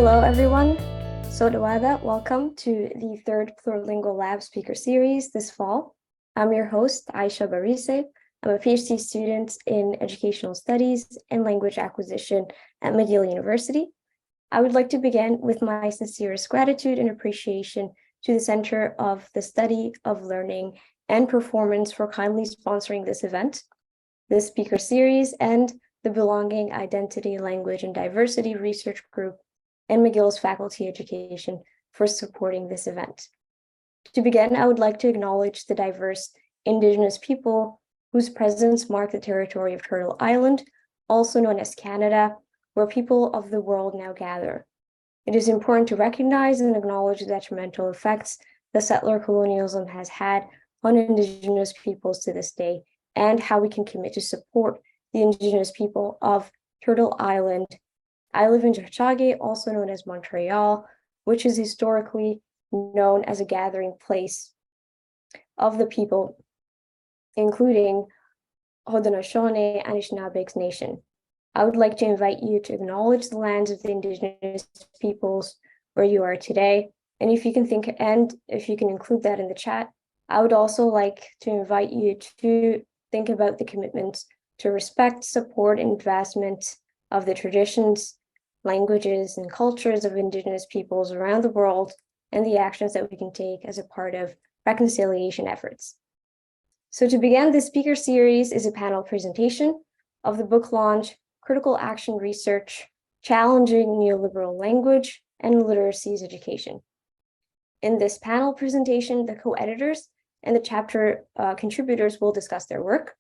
Hello, everyone. Sodawada, welcome to the third Plurilingual Lab speaker series this fall. I'm your host, Aisha Barise. I'm a PhD student in Educational Studies and Language Acquisition at McGill University. I would like to begin with my sincerest gratitude and appreciation to the Center of the Study of Learning and Performance for kindly sponsoring this event, this speaker series, and the Belonging, Identity, Language, and Diversity Research Group and McGill's Faculty Education for supporting this event. To begin, I would like to acknowledge the diverse Indigenous people whose presence mark the territory of Turtle Island, also known as Canada, where people of the world now gather. It is important to recognize and acknowledge the detrimental effects that settler colonialism has had on Indigenous peoples to this day, and how we can commit to support the Indigenous people of Turtle Island. I live in Chachage, also known as Montreal, which is historically known as a gathering place of the people, including Haudenosaunee Anishinaabeg's Nation. I would like to invite you to acknowledge the lands of the Indigenous peoples where you are today. And if you can include that in the chat, I would also like to invite you to think about the commitments to respect, support, and advancement of the traditions, languages, and cultures of Indigenous peoples around the world, and the actions that we can take as a part of reconciliation efforts. So to begin, this speaker series is a panel presentation of the book launch, Critical Action Research, Challenging Neoliberal Language and Literacies Education. In this panel presentation, the co-editors and the chapter contributors will discuss their work.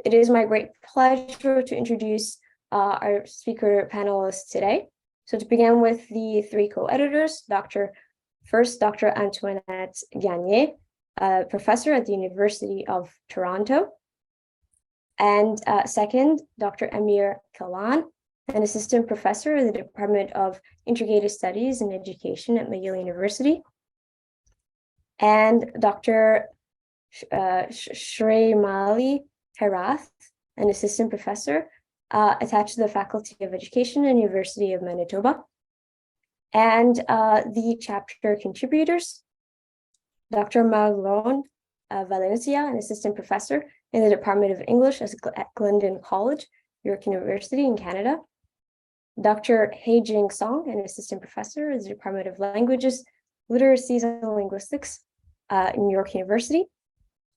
It is my great pleasure to introduce our speaker panelists today. So to begin with the three co-editors, Dr. Antoinette Gagné, professor at the University of Toronto. And second, Dr. Amir Kalan, an assistant professor in the Department of Integrated Studies and Education at McGill University. And Dr. Shreemali Herath, an assistant professor attached to the Faculty of Education at University of Manitoba. And the chapter contributors, Dr. Marlon Valencia, an assistant professor in the Department of English at Glendon College, York University in Canada. Dr. Hijin Kim, an assistant professor in the Department of Languages, Literacies, and Linguistics in York University.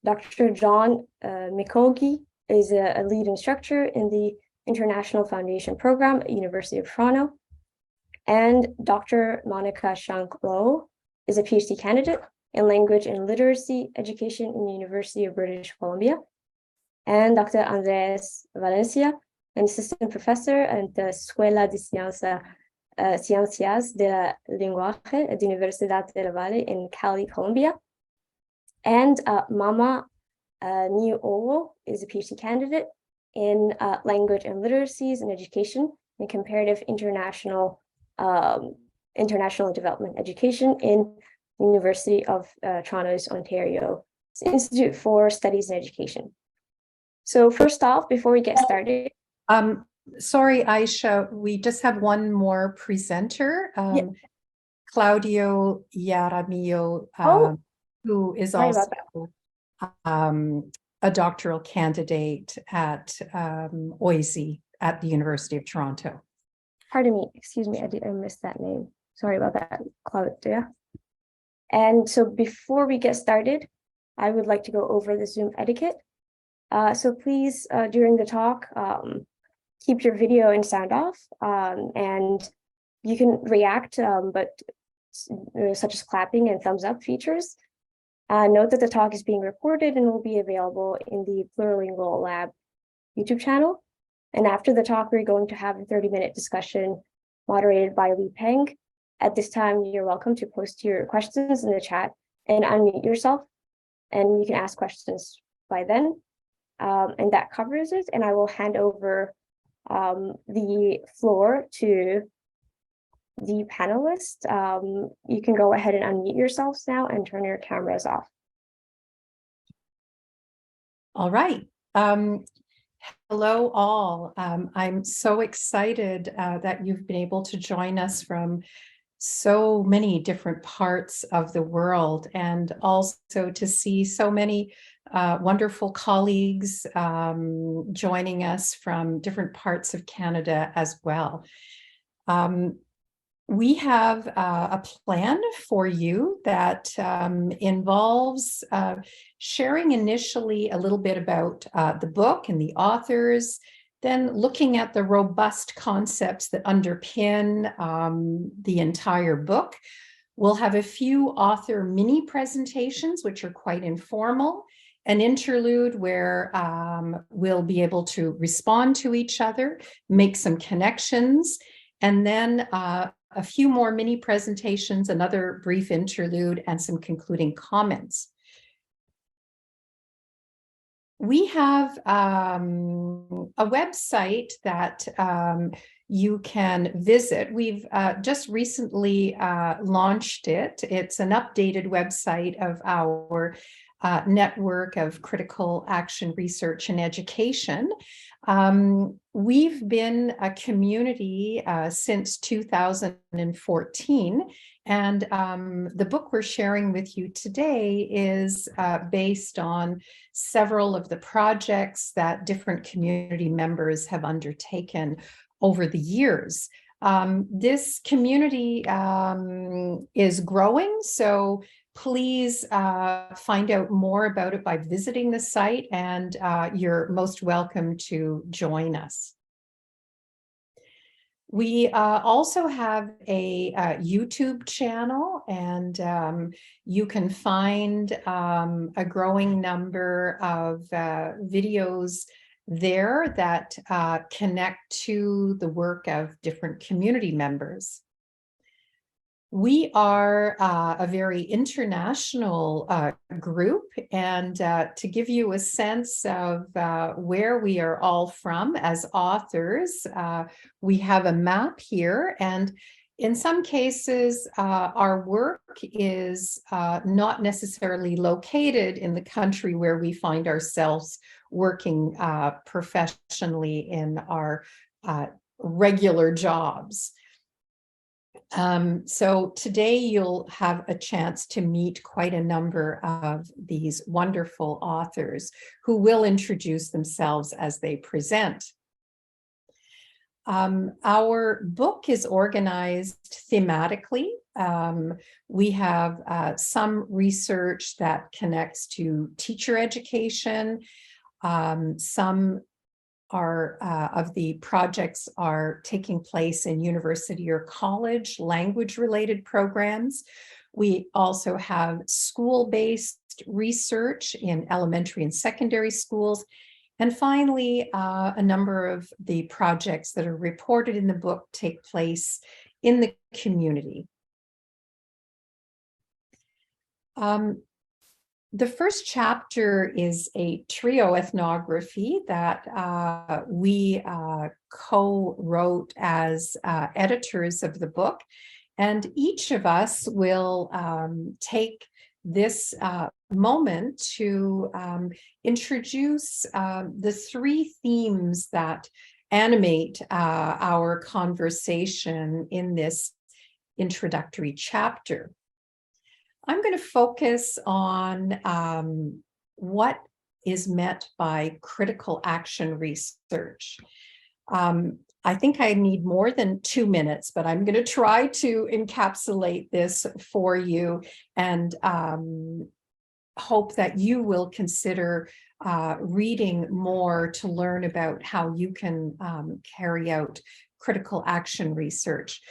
Dr. John Mikogi is a lead instructor in the International Foundation Program at University of Toronto. And Dr. Monica Liu is a PhD candidate in Language and Literacy Education in the University of British Columbia. And Dr. Andrés Valencia, an assistant professor at the Escuela de Ciencias de la Lenguaje at the Universidad del Valle in Cali, Colombia. And Mama Niu is a PhD candidate in Language and Literacies and Education and Comparative International Development Education in University of Toronto's Ontario Institute for Studies in Education. So first off, before we get started. Sorry, Aisha, we just have one more presenter, Claudio Yaramillo, who is also a doctoral candidate at OISE at the University of Toronto. Pardon me, excuse me, I missed that name. Sorry about that, Claudia. And so before we get started, I would like to go over the Zoom etiquette. So please, during the talk, keep your video and sound off, and you can react, but such as clapping and thumbs up features. Note that the talk is being recorded and will be available in the Plurilingual Lab YouTube channel. And after the talk, we're going to have a 30-minute discussion moderated by Li Peng. At this time, you're welcome to post your questions in the chat and unmute yourself. And you can ask questions by then. And that covers it. And I will hand over the floor to the panelists. You can go ahead and unmute yourselves now and turn your cameras off. All right. Hello, all. I'm so excited that you've been able to join us from so many different parts of the world, and also to see so many wonderful colleagues joining us from different parts of Canada as well. We have a plan for you that involves sharing initially a little bit about the book and the authors, then looking at the robust concepts that underpin the entire book. We'll have a few author mini presentations, which are quite informal, an interlude where we'll be able to respond to each other, make some connections, and then a few more mini presentations, another brief interlude, and some concluding comments. We have a website that you can visit. We've just recently launched it. It's an updated website of our network of critical action research and education. We've been a community since 2014, and the book we're sharing with you today is based on several of the projects that different community members have undertaken over the years. This community is growing, so please find out more about it by visiting the site, and you're most welcome to join us. We also have a YouTube channel, and you can find a growing number of videos there that connect to the work of different community members. We are a very international group, and to give you a sense of where we are all from as authors, we have a map here, and in some cases, our work is not necessarily located in the country where we find ourselves working professionally in our regular jobs. So today you'll have a chance to meet quite a number of these wonderful authors who will introduce themselves as they present. Our book is organized thematically. We have some research that connects to teacher education. Some of the projects are taking place in university or college language-related programs. We also have school-based research in elementary and secondary schools. And finally, a number of the projects that are reported in the book take place in the community. The first chapter is a trio ethnography that we co-wrote as editors of the book. And each of us will take this moment to introduce the three themes that animate our conversation in this introductory chapter. I'm going to focus on what is meant by critical action research. I think I need more than 2 minutes, but I'm going to try to encapsulate this for you, and hope that you will consider reading more to learn about how you can carry out critical action research.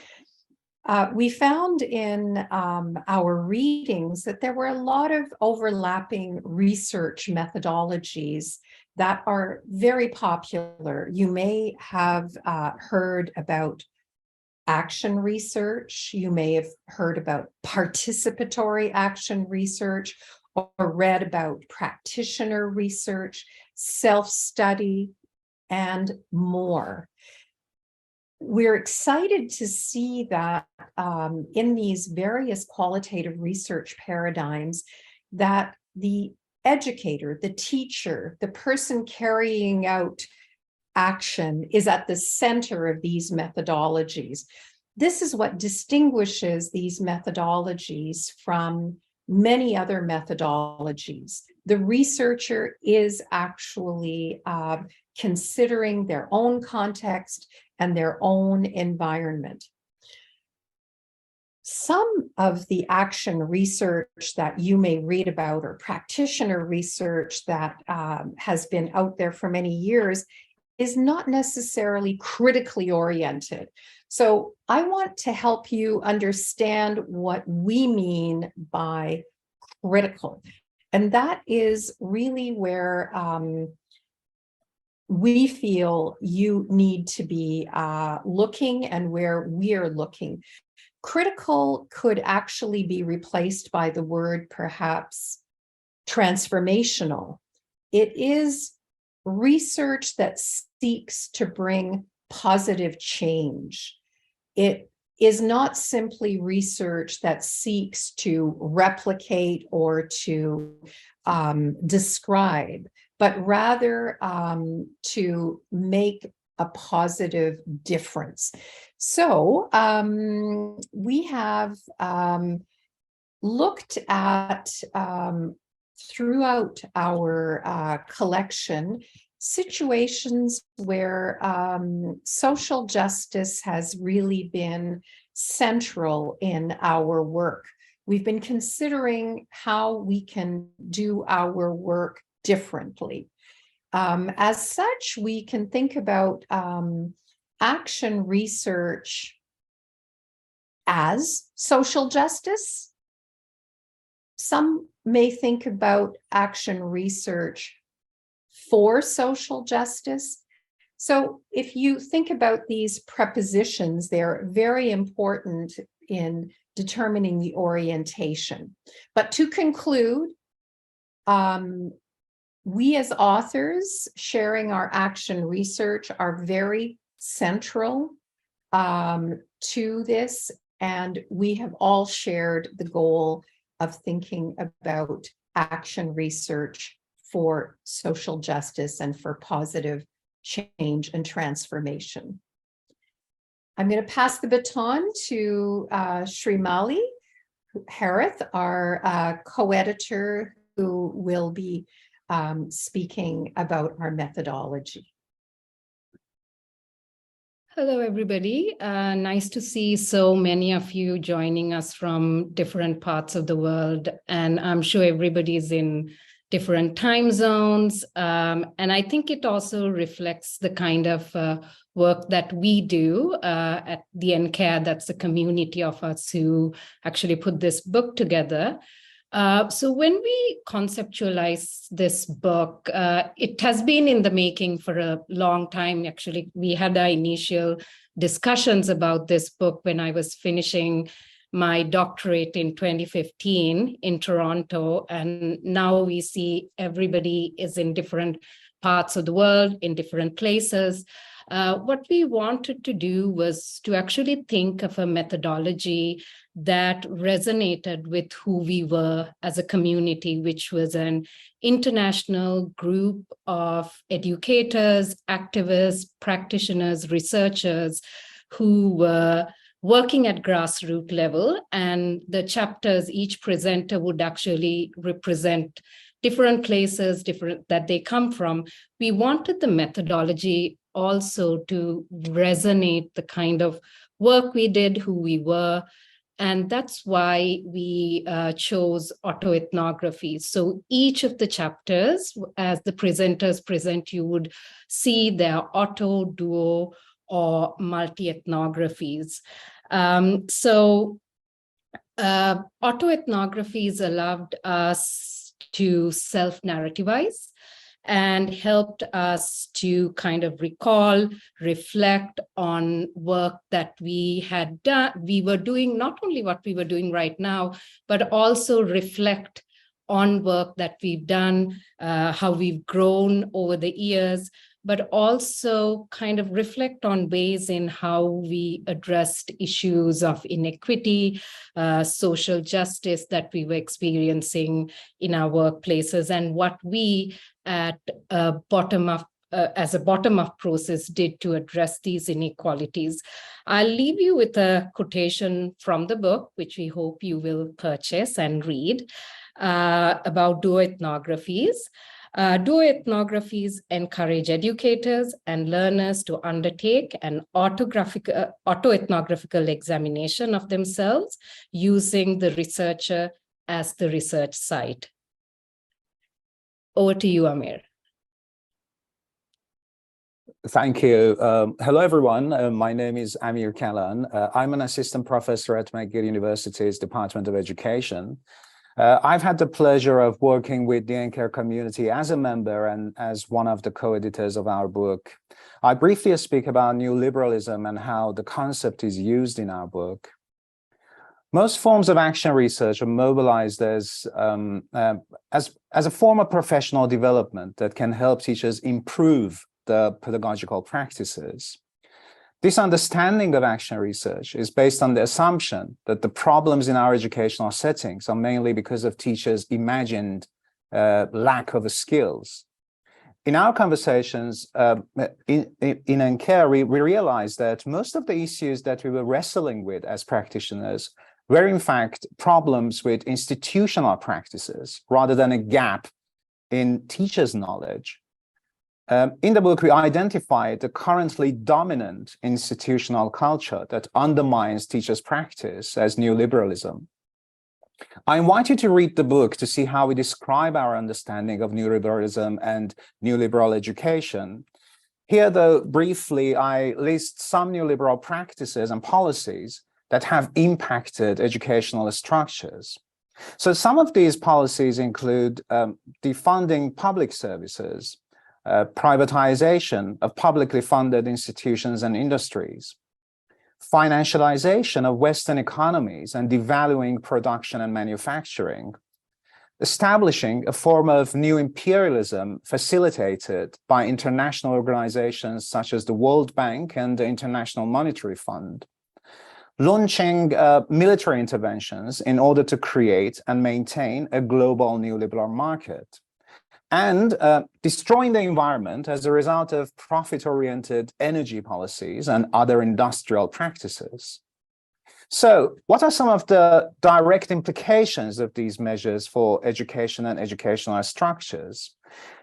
We found in our readings that there were a lot of overlapping research methodologies that are very popular. You may have heard about action research. You may have heard about participatory action research, or read about practitioner research, self-study, and more. We're excited to see that in these various qualitative research paradigms, that the educator, the teacher, the person carrying out action is at the center of these methodologies. This is what distinguishes these methodologies from many other methodologies. The researcher is actually considering their own context and their own environment. Some of the action research that you may read about, or practitioner research that has been out there for many years, is not necessarily critically oriented. So I want to help you understand what we mean by critical. And that is really where we feel you need to be looking, and where we are looking. Critical could actually be replaced by the word perhaps transformational. It is research that seeks to bring positive change. It is not simply research that seeks to replicate or to describe, but rather to make a positive difference. So we have looked at throughout our collection situations where social justice has really been central in our work. We've been considering how we can do our work differently. As such, we can think about action research as social justice. Some may think about action research for social justice. So if you think about these prepositions, they're very important in determining the orientation. But to conclude, we as authors sharing our action research are very central to this, and we have all shared the goal of thinking about action research for social justice and for positive change and transformation. I'm going to pass the baton to Shri Malik Harith, our co-editor, who will be speaking about our methodology. Hello, everybody. Nice to see so many of you joining us from different parts of the world. And I'm sure everybody's in different time zones. And I think it also reflects the kind of work that we do at the NCAD. That's the community of us who actually put this book together. So when we conceptualize this book, it has been in the making for a long time. Actually, we had our initial discussions about this book when I was finishing my doctorate in 2015 in Toronto. And now we see everybody is in different parts of the world, in different places. What we wanted to do was to actually think of a methodology that resonated with who we were as a community, which was an international group of educators, activists, practitioners, researchers who were working at grassroots level. And the chapters, each presenter would actually represent different places, different that they come from. We wanted the methodology also to resonate the kind of work we did, who we were. And that's why we chose autoethnography. So each of the chapters, as the presenters present, you would see their auto, duo, or multi-ethnographies. Autoethnographies allowed us to self-narrativize and helped us to kind of recall, reflect on work that we had done. We were doing not only what we were doing right now, but also reflect on work that we've done, how we've grown over the years, but also kind of reflect on ways in how we addressed issues of inequity, social justice that we were experiencing in our workplaces, and what we at a bottom-up as a bottom-up process did to address these inequalities. I'll leave you with a quotation from the book, which we hope you will purchase and read, about duoethnographies. Duoethnographies encourage educators and learners to undertake an autoethnographical examination of themselves using the researcher as the research site. Over to you, Amir. Thank you. Hello, everyone. My name is Amir Kalan. I'm an assistant professor at McGill University's Department of Education. I've had the pleasure of working with the NCARE community as a member and as one of the co-editors of our book. I briefly speak about neoliberalism and how the concept is used in our book. Most forms of action research are mobilized as a form of professional development that can help teachers improve the pedagogical practices. This understanding of action research is based on the assumption that the problems in our educational settings are mainly because of teachers' imagined lack of skills. In our conversations in NCARE, we realized that most of the issues that we were wrestling with as practitioners were in fact problems with institutional practices rather than a gap in teachers' knowledge. In the book, we identified the currently dominant institutional culture that undermines teachers' practice as neoliberalism. I invite you to read the book to see how we describe our understanding of neoliberalism and neoliberal education. Here, though, briefly, I list some neoliberal practices and policies that have impacted educational structures. So some of these policies include defunding public services, privatization of publicly funded institutions and industries, financialization of Western economies and devaluing production and manufacturing, establishing a form of new imperialism facilitated by international organizations such as the World Bank and the International Monetary Fund, launching military interventions in order to create and maintain a global neoliberal market, and destroying the environment as a result of profit-oriented energy policies and other industrial practices. So what are some of the direct implications of these measures for education and educational structures?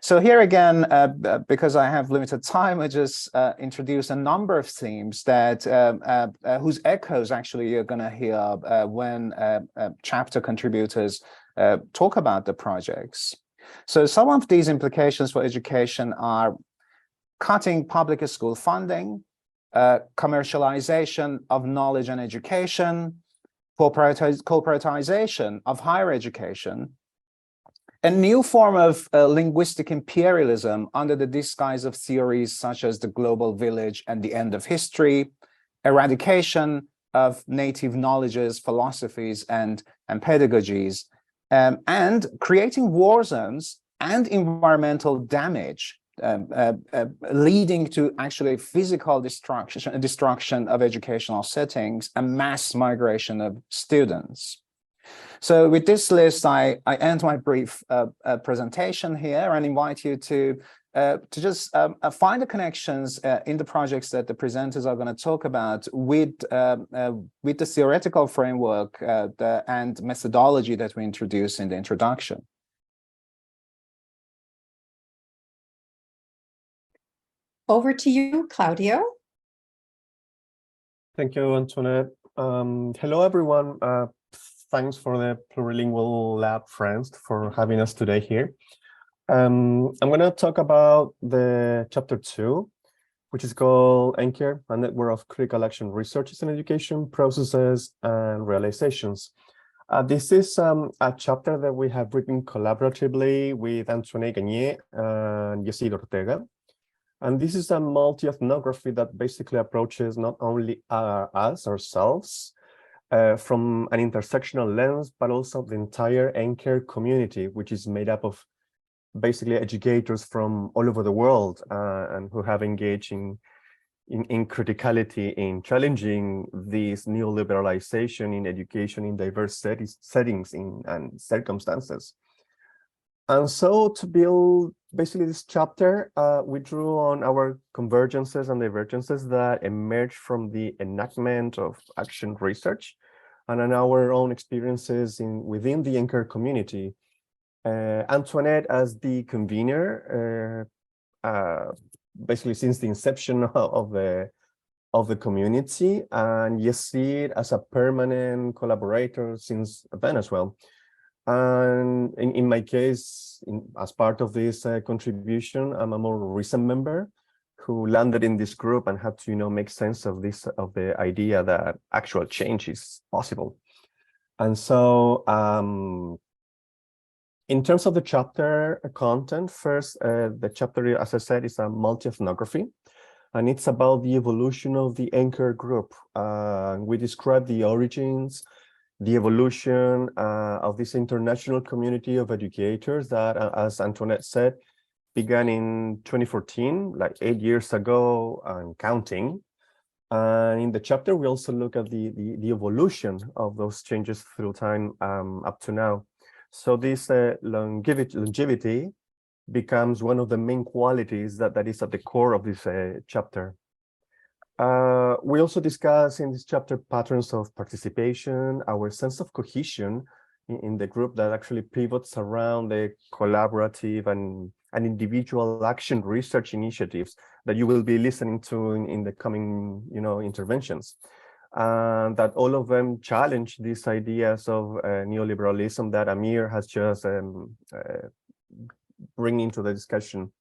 So here again, because I have limited time, I just introduce a number of themes that whose echoes actually you're going to hear when chapter contributors talk about the projects. So some of these implications for education are cutting public school funding, commercialization of knowledge and education, corporatization of higher education, a new form of linguistic imperialism under the disguise of theories such as the global village and the end of history, eradication of native knowledges, philosophies, and pedagogies, and creating war zones and environmental damage, leading to actually physical destruction of educational settings and mass migration of students. So with this list, I end my brief presentation here and invite you to just find the connections in the projects that the presenters are going to talk about with the theoretical framework and methodology that we introduce in the introduction. Over to you, Claudio. Thank you, Antoinette. Hello, everyone. Thanks for the Plurilingual Lab friends for having us today here. I'm going to talk about the chapter 2, which is called NCARE, a network of critical action researches in education, processes, and realizations. This is a chapter that we have written collaboratively with Antoinette Gagné and Yesid Ortega. And this is a multi-ethnography that basically approaches not only us, ourselves, from an intersectional lens, but also the entire NCARE community, which is made up of basically educators from all over the world and who have engaged in criticality in challenging this neoliberalization in education in diverse settings and circumstances. And so to build basically this chapter, we drew on our convergences and divergences that emerged from the enactment of action research and on our own experiences within the anchor community. Antoinette, as the convener, basically since the inception of the community, and Yesid as a permanent collaborator since then as well. And in my case, as part of this contribution, I'm a more recent member who landed in this group and had to, make sense of the idea that actual change is possible. And so, in terms of the chapter content, first, the chapter, as I said, is a multi-ethnography, and it's about the evolution of the anchor group. We describe the origins, the evolution of this international community of educators that, as Antoinette said, began in 2014, like 8 years ago and counting. And in the chapter, we also look at the evolution of those changes through time up to now. So this longevity becomes one of the main qualities that is at the core of this chapter. We also discuss in this chapter patterns of participation, our sense of cohesion in the group that actually pivots around the collaborative and individual action research initiatives that you will be listening to in the coming, interventions. That all of them challenge these ideas of neoliberalism that Amir has just bring into the discussion.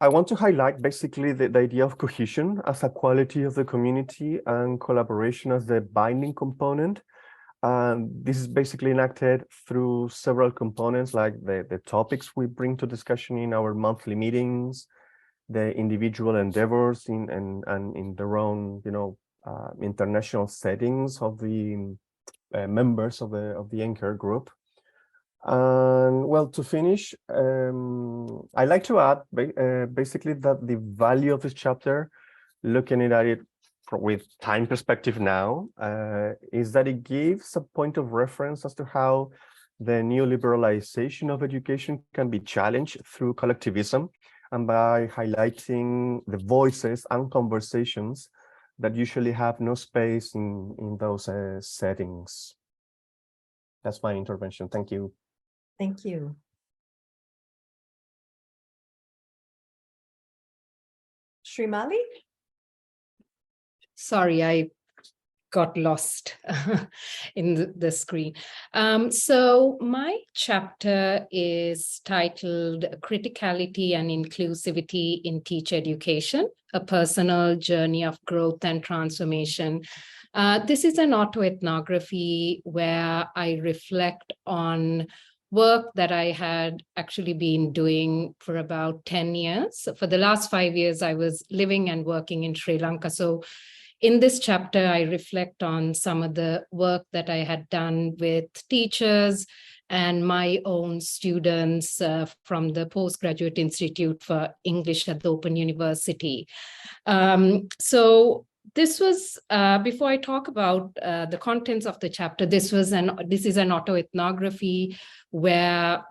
I want to highlight basically the idea of cohesion as a quality of the community and collaboration as the binding component. This is basically enacted through several components, like the topics we bring to discussion in our monthly meetings, the individual endeavors and in their own, international settings of the members of the anchor group. And well, to finish, I like to add basically that the value of this chapter, looking at it with time perspective now, is that it gives a point of reference as to how the neoliberalization of education can be challenged through collectivism and by highlighting the voices and conversations that usually have no space in those settings. That's my intervention. Thank you. Thank you. Shri Malik? Sorry, I got lost in the screen. So my chapter is titled Criticality and Inclusivity in Teacher Education, a personal journey of growth and transformation. This is an autoethnography where I reflect on work that I had actually been doing for about 10 years. For the last 5 years, I was living and working in Sri Lanka. So in this chapter, I reflect on some of the work that I had done with teachers and my own students from the Postgraduate Institute for English at the Open University. So this was, before I talk about the contents of the chapter, this is an autoethnography where,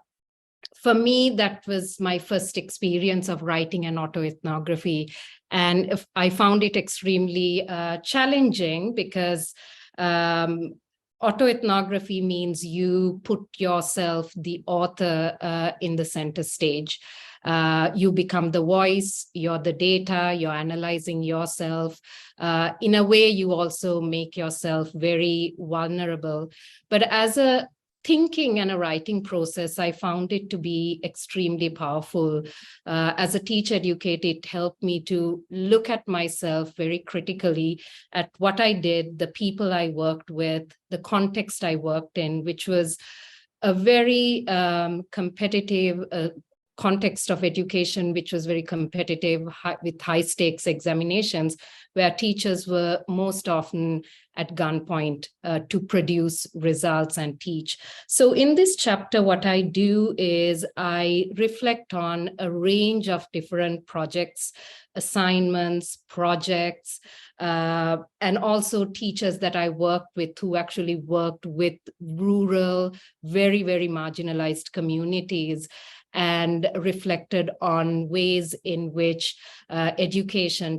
for me, that was my first experience of writing an autoethnography. And I found it extremely challenging because autoethnography means you put yourself, the author, in the center stage. You become the voice, you're the data, you're analyzing yourself. In a way, you also make yourself very vulnerable. But as a thinking and a writing process, I found it to be extremely powerful. As a teacher educator, it helped me to look at myself very critically at what I did, the people I worked with, the context I worked in, which was a very competitive context of education, which was very competitive with high stakes examinations, where teachers were most often at gunpoint to produce results and teach. So in this chapter, what I do is I reflect on a range of different projects, assignments, projects, and also teachers that I worked with who actually worked with rural, very, very marginalized communities, and reflected on ways in which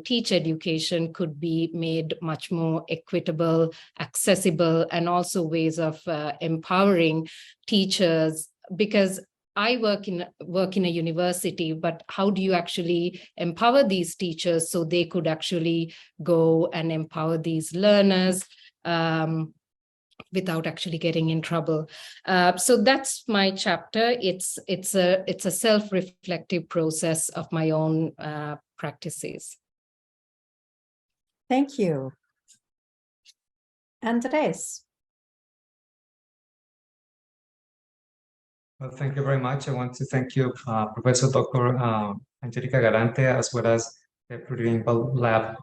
teacher education could be made much more equitable, accessible, and also ways of empowering teachers. Because I work in a university, but how do you actually empower these teachers so they could actually go and empower these learners without actually getting in trouble? So that's my chapter. It's a self-reflective process of my own practices. Thank you. Andres. Well, thank you very much. I want to thank you, Professor Dr. Angelica Galante, as well as the Plurilingual Lab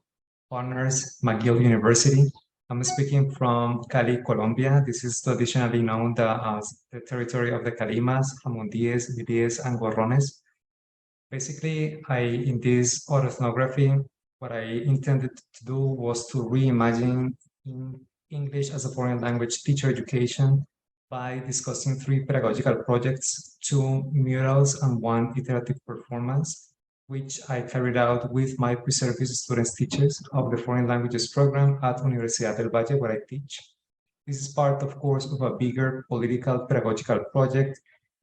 partners, McGill University. I'm speaking from Cali, Colombia. This is traditionally known as the territory of the Calimas, Jamundíes, Viríes, and Gorrones. Basically, in this orthnography, what I intended to do was to reimagine English as a foreign language teacher education by discussing 3 pedagogical projects, 2 murals, and 1 iterative performance, which I carried out with my pre-service students teachers of the foreign languages program at Universidad del Valle, where I teach. This is part, of course, of a bigger political pedagogical project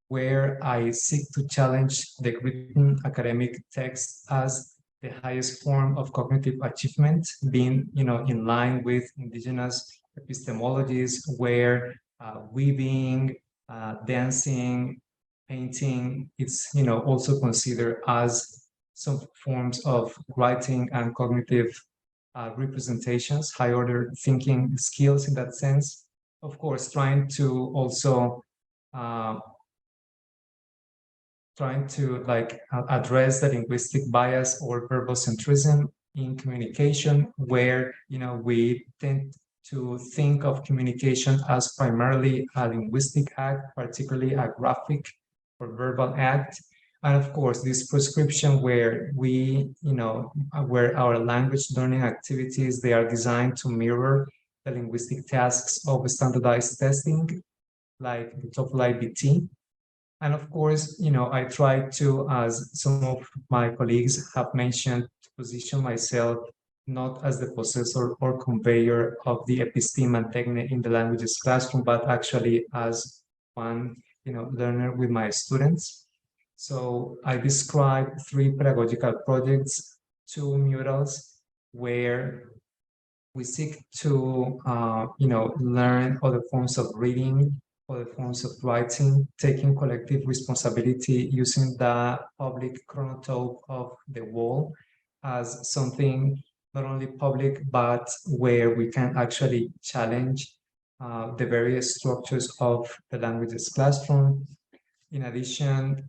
where I seek to challenge the written academic text as the highest form of cognitive achievement, being, in line with indigenous epistemologies where weaving, dancing, painting, it's also considered as some forms of writing and cognitive representations, high order thinking skills in that sense. Of course, trying to also address the linguistic bias or verbal centrism in communication, where we tend to think of communication as primarily a linguistic act, particularly a graphic or verbal act. And of course, this prescription where where our language learning activities, they are designed to mirror the linguistic tasks of standardized testing, like the TOEFL IBT. And of course, I try to, as some of my colleagues have mentioned, to position myself not as the possessor or conveyor of the episteme and techne in the languages classroom, but actually as one, learner with my students. So I describe 3 pedagogical projects, 2 murals, where we seek to, learn other forms of reading, other forms of writing, taking collective responsibility, using the public chronotope of the wall as something not only public, but where we can actually challenge the various structures of the languages classroom. In addition,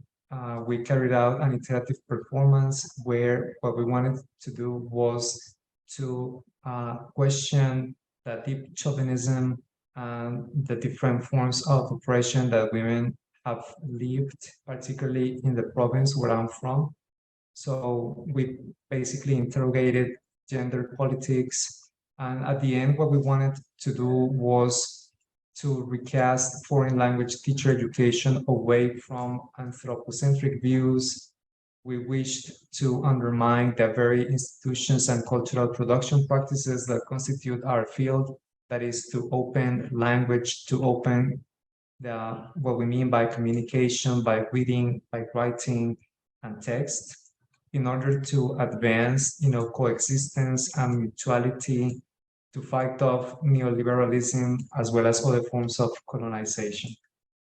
we carried out an iterative performance where what we wanted to do was to question the deep chauvinism and the different forms of oppression that women have lived, particularly in the province where I'm from. So we basically interrogated gender politics. And at the end, what we wanted to do was to recast foreign language teacher education away from anthropocentric views. We wished to undermine the very institutions and cultural production practices that constitute our field, that is to open language, to open what we mean by communication, by reading, by writing, and text, in order to advance, coexistence and mutuality, to fight off neoliberalism as well as other forms of colonization.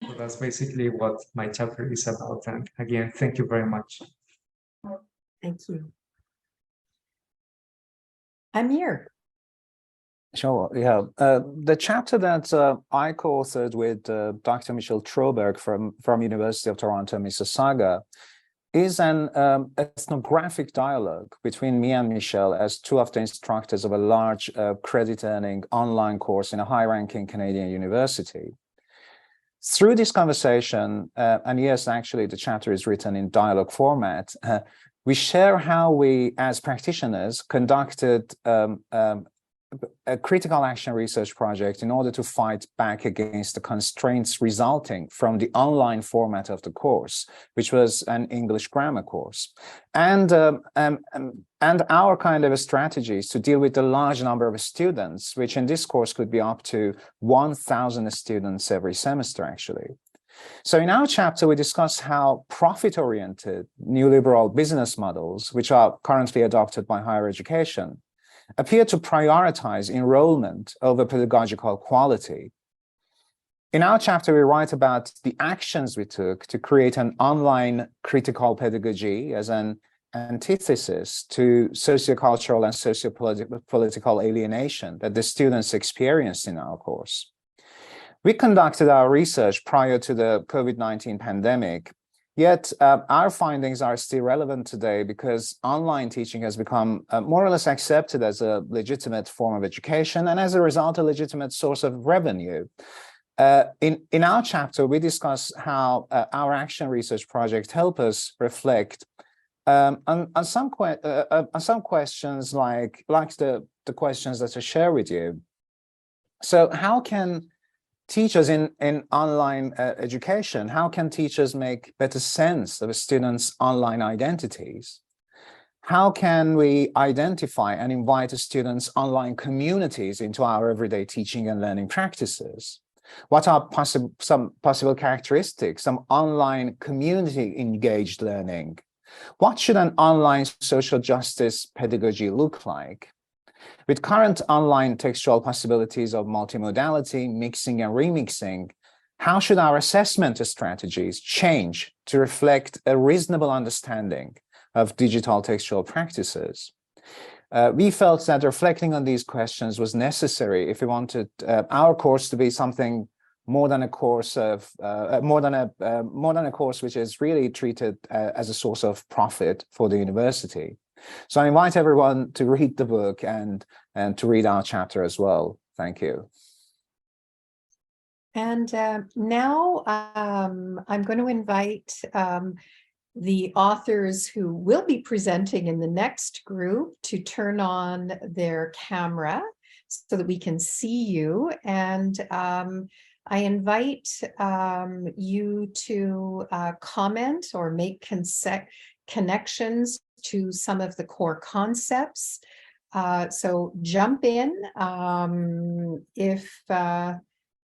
So that's basically what my chapter is about. And again, thank you very much. Thank you. Amir. Sure, yeah. The chapter that I co-authored with Dr. Michelle Berg from University of Toronto, Mississauga, is an ethnographic dialogue between me and Michelle as two of the instructors of a large credit-earning online course in a high-ranking Canadian university. Through this conversation, and yes, actually the chapter is written in dialogue format, we share how we, as practitioners, conducted a critical action research project in order to fight back against the constraints resulting from the online format of the course, which was an English grammar course, and our kind of strategies to deal with the large number of students, which in this course could be up to 1,000 students every semester, actually. So in our chapter, we discuss how profit-oriented neoliberal business models, which are currently adopted by higher education, appear to prioritize enrollment over pedagogical quality. In our chapter, we write about the actions we took to create an online critical pedagogy as an antithesis to sociocultural and sociopolitical alienation that the students experienced in our course. We conducted our research prior to the COVID-19 pandemic, yet our findings are still relevant today because online teaching has become more or less accepted as a legitimate form of education and as a result, a legitimate source of revenue. In our chapter, we discuss how our action research project help us reflect on some questions like the questions that I share with you. So how can teachers in online education, how can teachers make better sense of students' online identities? How can we identify and invite students' online communities into our everyday teaching and learning practices? What are some possible characteristics, some online community engaged learning? What should an online social justice pedagogy look like? With current online textual possibilities of multimodality, mixing and remixing, how should our assessment strategies change to reflect a reasonable understanding of digital textual practices? We felt that reflecting on these questions was necessary if we wanted our course to be something more than a course of more than a course which is really treated as a source of profit for the university. So I invite everyone to read the book and to read our chapter as well. Thank you. And now I'm going to invite the authors who will be presenting in the next group to turn on their camera so that we can see you. And I invite you to comment or make connections to some of the core concepts. So jump in if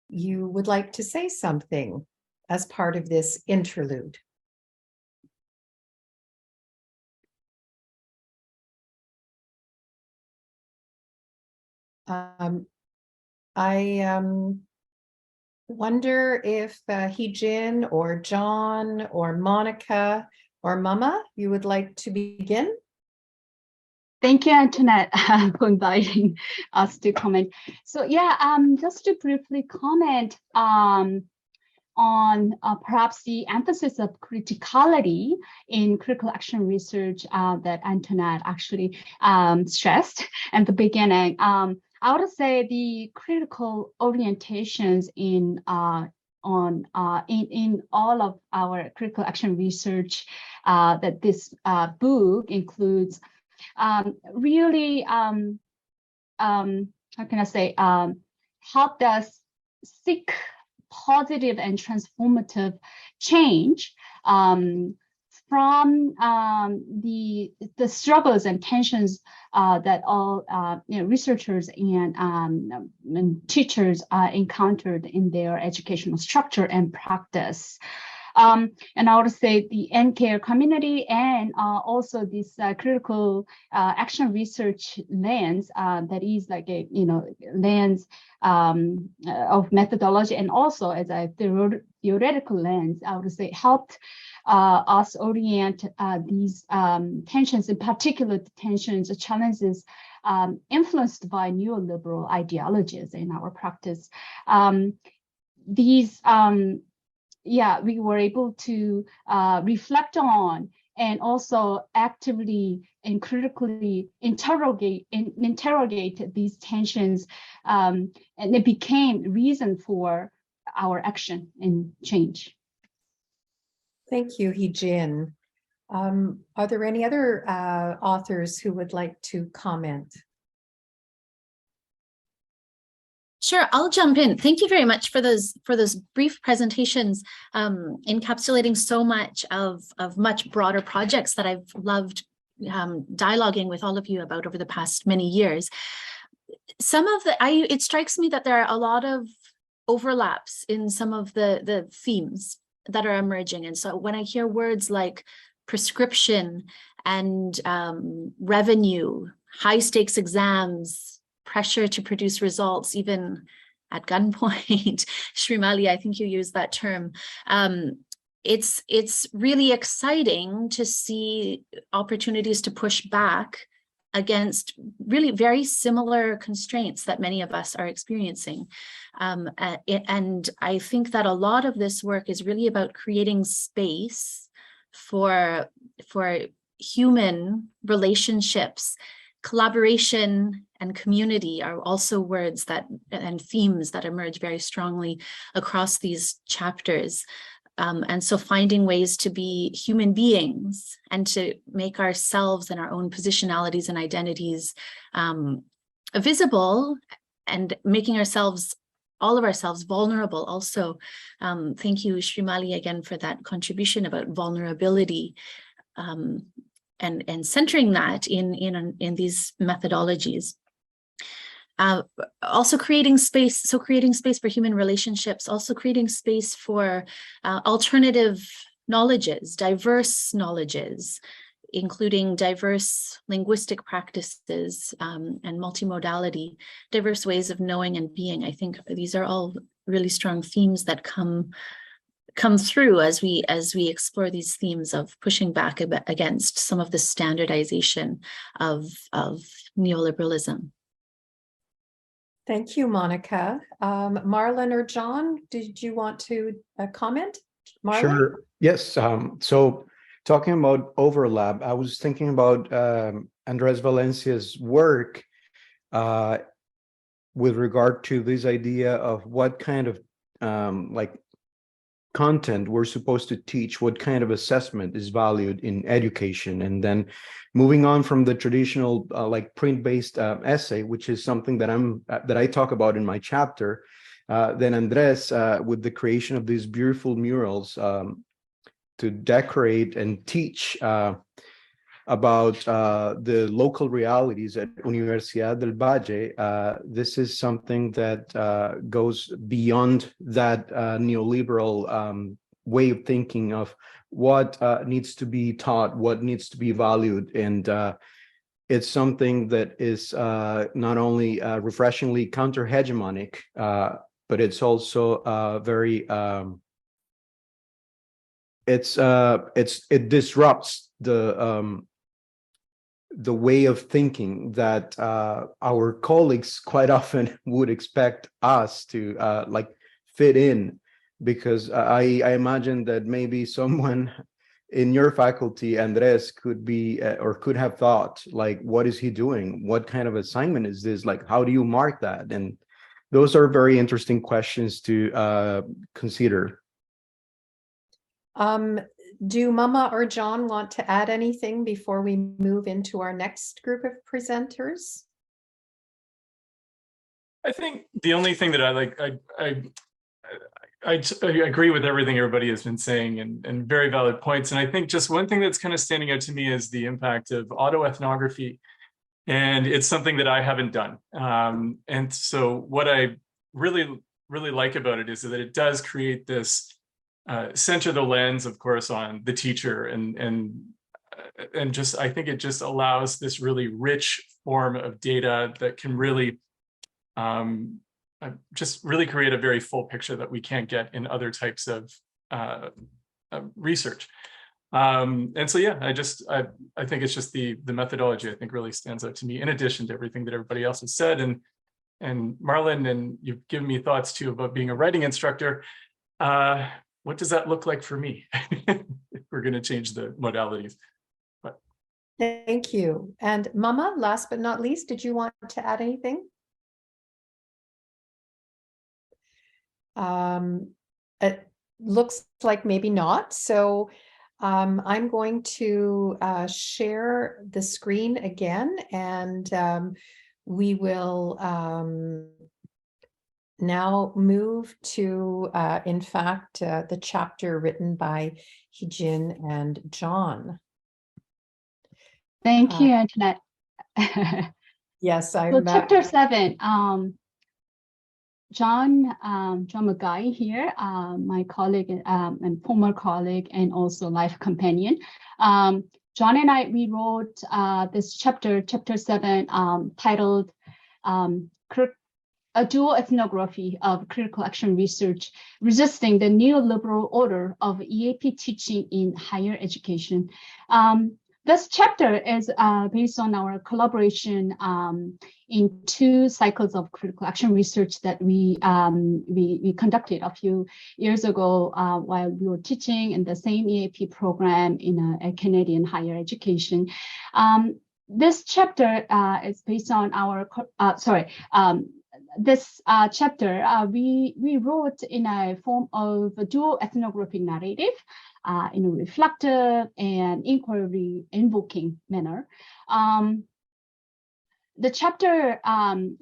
you would like to say something as part of this interlude. I wonder if Hijin or John or Monica or Mama, you would like to begin? Thank you, Antoinette, for inviting us to comment. So yeah, just to briefly comment on perhaps the emphasis of criticality in critical action research that Antoinette actually stressed at the beginning. I would say the critical orientations in all of our critical action research that this book includes really, how can I say, helped us seek positive and transformative change from the struggles and tensions that all researchers and teachers encountered in their educational structure and practice. And I would say the NCARE community and also this critical action research lens that is like a lens of methodology and also as a theoretical lens, I would say helped us orient these tensions, in particular the tensions, the challenges influenced by neoliberal ideologies in our practice. We were able to reflect on and also actively and critically interrogate these tensions, and it became reason for our action and change. Thank you, Hijin. Are there any other authors who would like to comment? Sure, I'll jump in. Thank you very much for those brief presentations, encapsulating so much of much broader projects that I've loved dialoguing with all of you about over the past many years. It strikes me that there are a lot of overlaps in some of the themes that are emerging. And so when I hear words like prescription and revenue, high stakes exams, pressure to produce results, even at gunpoint, Srimali, I think you used that term. It's really exciting to see opportunities to push back against really very similar constraints that many of us are experiencing. And I think that a lot of this work is really about creating space for human relationships. Collaboration and community are also words and themes that emerge very strongly across these chapters. And so finding ways to be human beings and to make ourselves and our own positionalities and identities visible, and making all of ourselves vulnerable also. Thank you, Srimali, again for that contribution about vulnerability. And centering that in these methodologies. Also creating space for human relationships, also creating space for alternative knowledges, diverse knowledges, including diverse linguistic practices and multimodality, diverse ways of knowing and being. I think these are all really strong themes that come through as we explore these themes of pushing back against some of the standardization of neoliberalism. Thank you, Monica. Marlon or John, did you want to comment? Marlon? Sure. Yes. So talking about overlap, I was thinking about Andres Valencia's work with regard to this idea of what kind of content we're supposed to teach, what kind of assessment is valued in education, and then moving on from the traditional print-based essay, which is something that I talk about in my chapter. Then Andres, with the creation of these beautiful murals to decorate and teach about the local realities at Universidad del Valle, this is something that goes beyond that neoliberal way of thinking of what needs to be taught, what needs to be valued. And it's something that is not only refreshingly counter-hegemonic, but it's also very, it disrupts the way of thinking that our colleagues quite often would expect us to fit in, because I imagine that maybe someone in your faculty, Andres, could be or could have thought, like, what is he doing? What kind of assignment is this? Like, how do you mark that? And those are very interesting questions to consider. Do Mama or John want to add anything before we move into our next group of presenters? I think the only thing that I agree with everything everybody has been saying, and very valid points. And I think just one thing that's kind of standing out to me is the impact of autoethnography. And it's something that I haven't done. And so what I really like about it is that it does create this center the lens, of course, on the teacher, and just I think it just allows this really rich form of data that can really just really create a very full picture that we can't get in other types of research. And so yeah, I think it's just the methodology I think really stands out to me, in addition to everything that everybody else has said. And Marlon, and you've given me thoughts too about being a writing instructor. What does that look like for me? we're going to change the modalities. But thank you. And Mama, last but not least, did you want to add anything? It looks like maybe not. So I'm going to share the screen again, and we will now move to, in fact, the chapter written by Hijin and John. Thank you, Antoinette. Yes, So chapter 7, John Magai here, my colleague and former colleague, and also life companion. John and I, we wrote this chapter 7, titled A Dual Ethnography of Critical Action Research, Resisting the Neoliberal Order of EAP Teaching in Higher Education. This chapter is based on our collaboration in 2 cycles of critical action research that we conducted a few years ago while we were teaching in the same EAP program in a Canadian higher education. This chapter is based on our, this chapter we wrote in a form of a dual ethnographic narrative in a reflective and inquiry invoking manner. The chapter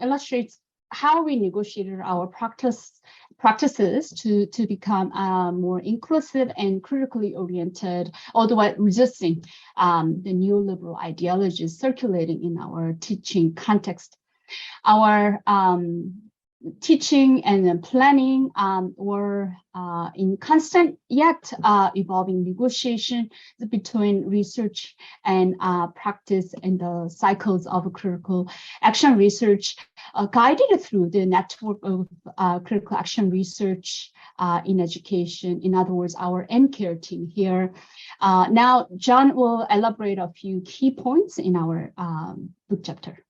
illustrates how we negotiated our practices to become more inclusive and critically oriented, although resisting the neoliberal ideologies circulating in our teaching context. Our teaching and planning were in constant yet evolving negotiation between research and practice in the cycles of critical action research, guided through the network of critical action research in education. In other words, our NCARE team here. Now, John will elaborate a few key points in our book chapter.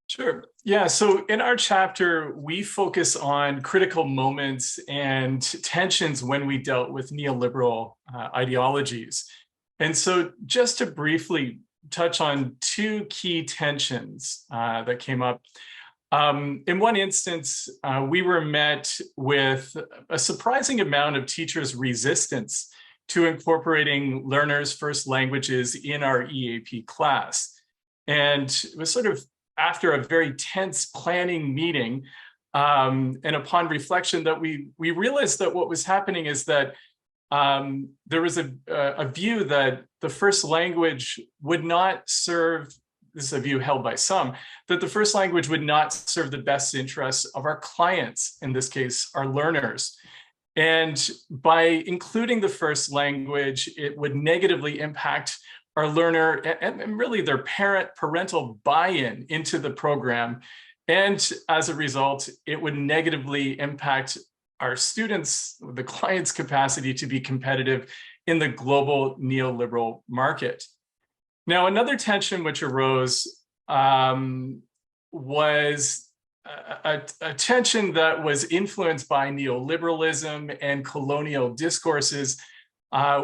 Sure. Yeah. So in our chapter, we focus on critical moments and tensions when we dealt with neoliberal ideologies. And so just to briefly touch on 2 key tensions that came up. In one instance, we were met with a surprising amount of teachers' resistance to incorporating learners' first languages in our EAP class. And it was sort of after a very tense planning meeting, and upon reflection, that we realized that what was happening is that there was a view that the first language would not serve, this is a view held by some, that the first language would not serve the best interests of our clients, in this case, our learners. And by including the first language, it would negatively impact our learner and really their parental buy-in into the program. And as a result, it would negatively impact our students, the client's capacity to be competitive in the global neoliberal market. Now, another tension which arose was a tension that was influenced by neoliberalism and colonial discourses,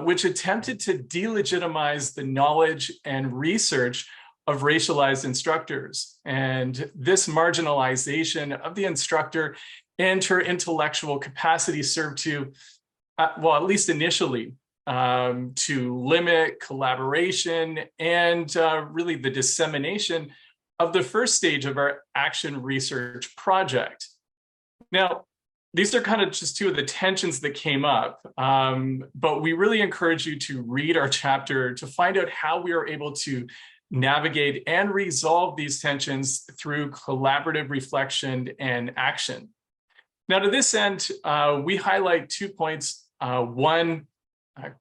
which attempted to delegitimize the knowledge and research of racialized instructors. And this marginalization of the instructor and her intellectual capacity served to, well, at least initially, to limit collaboration and really the dissemination of the first stage of our action research project. Now, these are kind of just 2 of the tensions that came up, but we really encourage you to read our chapter to find out how we are able to navigate and resolve these tensions through collaborative reflection and action. Now, to this end, we highlight 2 points. One,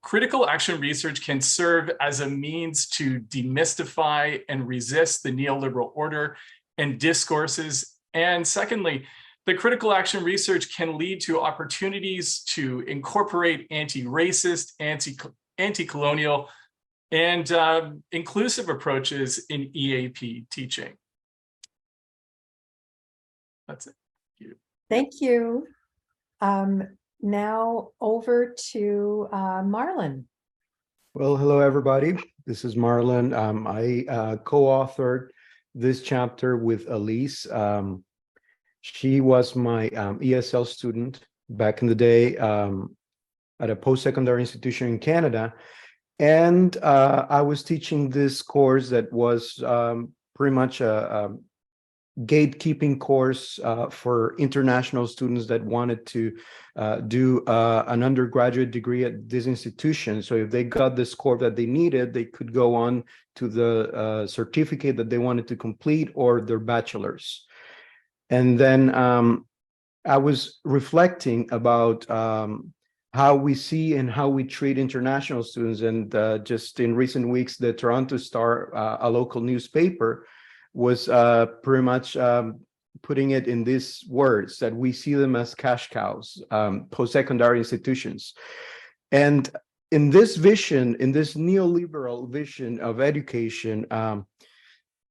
critical action research can serve as a means to demystify and resist the neoliberal order and discourses. And secondly, the critical action research can lead to opportunities to incorporate anti-racist, anti-colonial, and inclusive approaches in EAP teaching. That's it. Thank you. Now over to Marlon. Well, hello, everybody. This is Marlon. I co-authored this chapter with Elise. She was my ESL student back in the day at a post-secondary institution in Canada. And I was teaching this course that was pretty much a gatekeeping course for international students that wanted to do an undergraduate degree at this institution. So if they got the score that they needed, they could go on to the certificate that they wanted to complete or their bachelor's. And then I was reflecting about how we see and how we treat international students. And just in recent weeks, the Toronto Star, a local newspaper, was pretty much putting it in these words that we see them as cash cows, post-secondary institutions. And in this vision, in this neoliberal vision of education,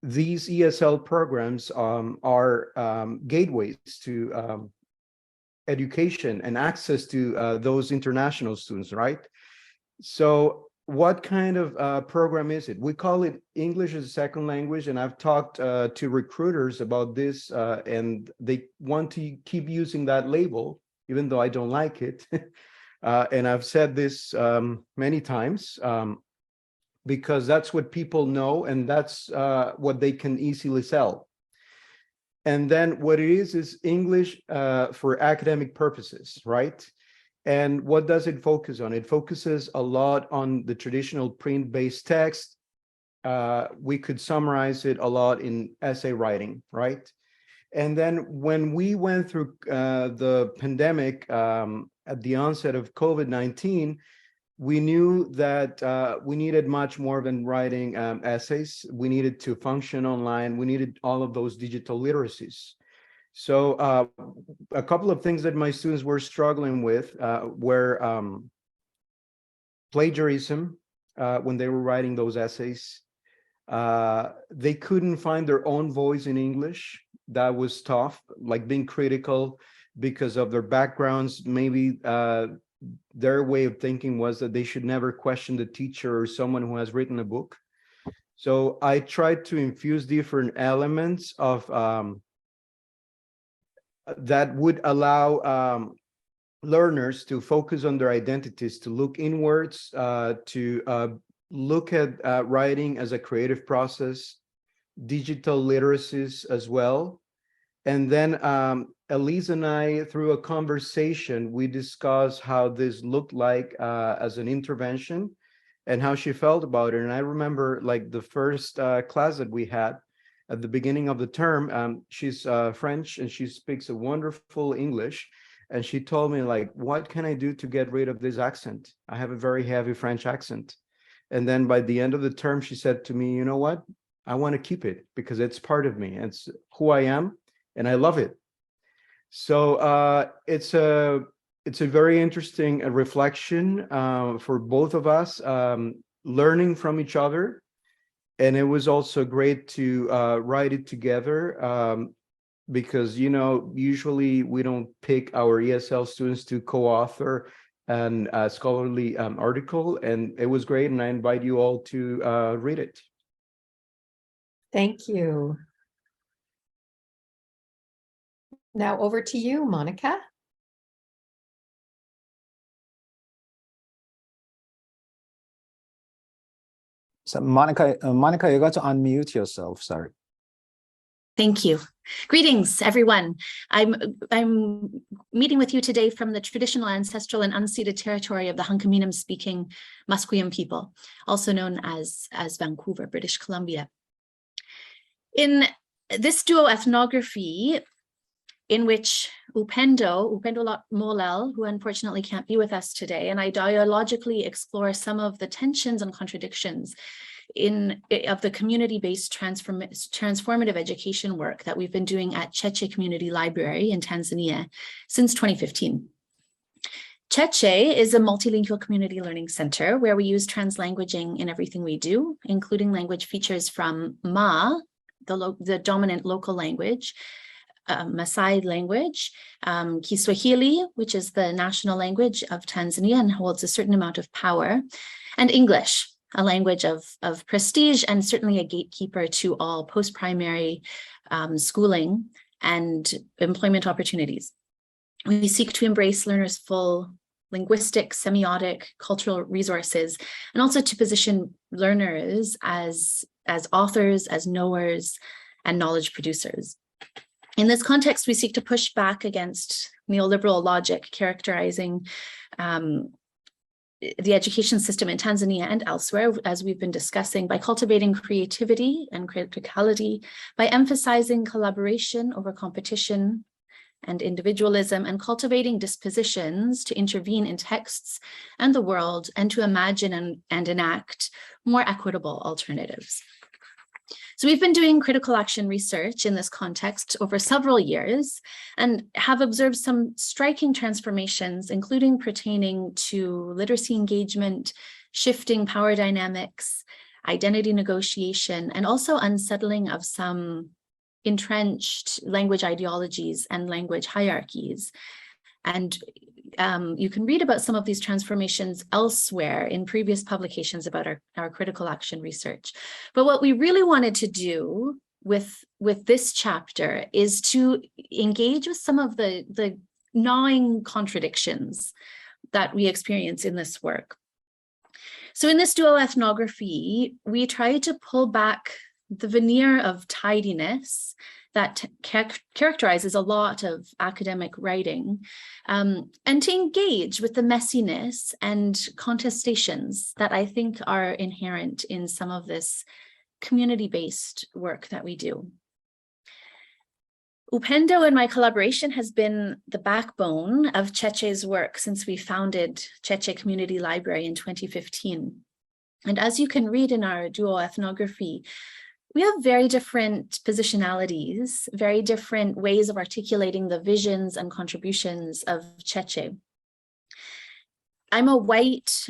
these ESL programs are gateways to education and access to those international students, right? So what kind of program is it? We call it English as a second language, and I've talked to recruiters about this, and they want to keep using that label, even though I don't like it. And I've said this many times, because that's what people know, and that's what they can easily sell. And then what it is English for academic purposes, right? And what does it focus on? It focuses a lot on the traditional print-based text. We could summarize it a lot in essay writing, right? And then when we went through the pandemic at the onset of COVID-19, we knew that we needed much more than writing essays. We needed to function online. We needed all of those digital literacies. So a couple of things that my students were struggling with were plagiarism when they were writing those essays. They couldn't find their own voice in English. That was tough, like being critical because of their backgrounds. Maybe their way of thinking was that they should never question the teacher or someone who has written a book. So I tried to infuse different elements of that would allow learners to focus on their identities, to look inwards, to look at writing as a creative process, digital literacies as well. And then Elise and I, through a conversation, we discussed how this looked like as an intervention and how she felt about it. And I remember like the first class that we had, at the beginning of the term, she's French and she speaks a wonderful English. And she told me, like, what can I do to get rid of this accent? I have a very heavy French accent. And then by the end of the term, she said to me, you know what? I want to keep it because it's part of me. It's who I am and I love it. So it's a very interesting reflection for both of us, learning from each other. And it was also great to write it together because, you know, usually we don't pick our ESL students to co-author a scholarly article. And it was great. And I invite you all to read it. Thank you. Now over to you, Monica. So Monica, you got to unmute yourself. Sorry. Thank you. Greetings, everyone. I'm meeting with you today from the traditional, ancestral, and unceded territory of the Hunkaminam-speaking Musqueam people, also known as Vancouver, British Columbia. In this duo ethnography, in which Upendo Molel, who unfortunately can't be with us today, and I dialogically explore some of the tensions and contradictions of the community-based transformative education work that we've been doing at Cheche Community Library in Tanzania since 2015. Cheche is a multilingual community learning center where we use translanguaging in everything we do, including language features from Ma, the dominant local language, Maasai language, Kiswahili, which is the national language of Tanzania and holds a certain amount of power, and English, a language of prestige and certainly a gatekeeper to all post-primary schooling and employment opportunities. We seek to embrace learners' full linguistic, semiotic, cultural resources, and also to position learners as authors, as knowers, and knowledge producers. In this context, we seek to push back against neoliberal logic characterizing the education system in Tanzania and elsewhere, as we've been discussing, by cultivating creativity and criticality, by emphasizing collaboration over competition and individualism, and cultivating dispositions to intervene in texts and the world, and to imagine and enact more equitable alternatives. So we've been doing critical action research in this context over several years and have observed some striking transformations, including pertaining to literacy engagement, shifting power dynamics, identity negotiation, and also unsettling of some entrenched language ideologies and language hierarchies. And you can read about some of these transformations elsewhere in previous publications about our critical action research. But what we really wanted to do with this chapter is to engage with some of the gnawing contradictions that we experience in this work. So in this dual ethnography, we tried to pull back the veneer of tidiness that characterizes a lot of academic writing, and to engage with the messiness and contestations that I think are inherent in some of this community-based work that we do. Upendo and my collaboration has been the backbone of Cheche's work since we founded Cheche Community Library in 2015. And as you can read in our dual ethnography, we have very different positionalities, very different ways of articulating the visions and contributions of Cheche. I'm a white